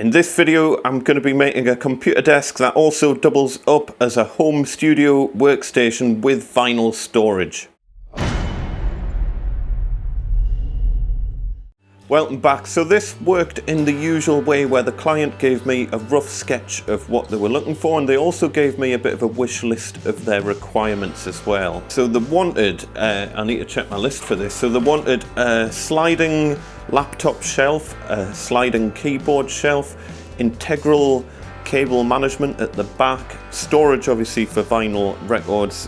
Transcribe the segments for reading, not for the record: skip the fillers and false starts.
In this video, I'm going to be making a computer desk that also doubles up as a home studio workstation with vinyl storage. Welcome back. So this worked in the usual way where the client gave me a rough sketch of what they were looking for, and they also gave me a bit of a wish list of their requirements as well. So they wanted, I need to check my list for this, so they wanted a sliding laptop shelf, a sliding keyboard shelf, integral cable management at the back, storage obviously for vinyl records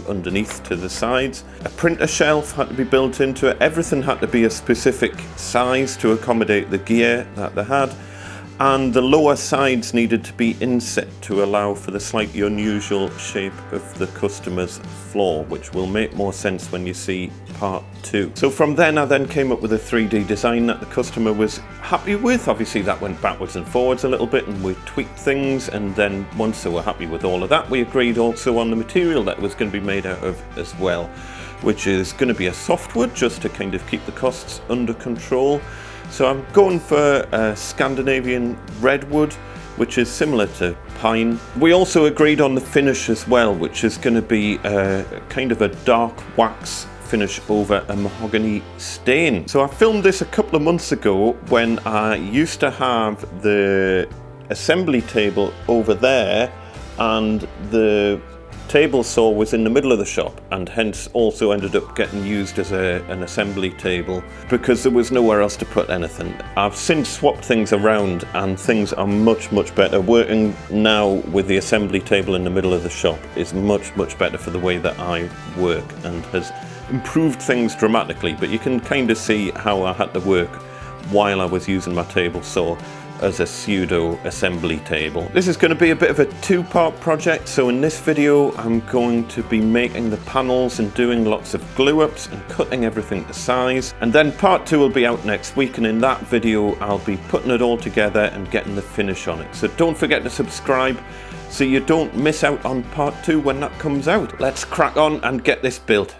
underneath to the sides. A printer shelf had to be built into it. Everything had to be a specific size to accommodate the gear that they had. And the lower sides needed to be inset to allow for the slightly unusual shape of the customer's floor, which will make more sense when you see part 2. So from then I then came up with a 3D design that the customer was happy with. Obviously that went backwards and forwards a little bit and we tweaked things, and then once they were happy with all of that, we agreed also on the material that it was going to be made out of as well, which is going to be a softwood just to kind of keep the costs under control. So I'm going for a Scandinavian redwood, which is similar to pine. We also agreed on the finish as well, which is going to be a kind of a dark wax finish over a mahogany stain. So I filmed this a couple of months ago when I used to have the assembly table over there, and the table saw was in the middle of the shop, and hence also ended up getting used as an assembly table because there was nowhere else to put anything. I've since swapped things around and things are much better. Working now with the assembly table in the middle of the shop is much better for the way that I work and has improved things dramatically, but you can kind of see how I had to work while I was using my table saw as a pseudo assembly table. This is going to be a bit of a two-part project. So in this video I'm going to be making the panels and doing lots of glue ups and cutting everything to size, and then part 2 will be out next week, and in that video I'll be putting it all together and getting the finish on it. So don't forget to subscribe so you don't miss out on part 2 when that comes out. Let's crack on and get this built.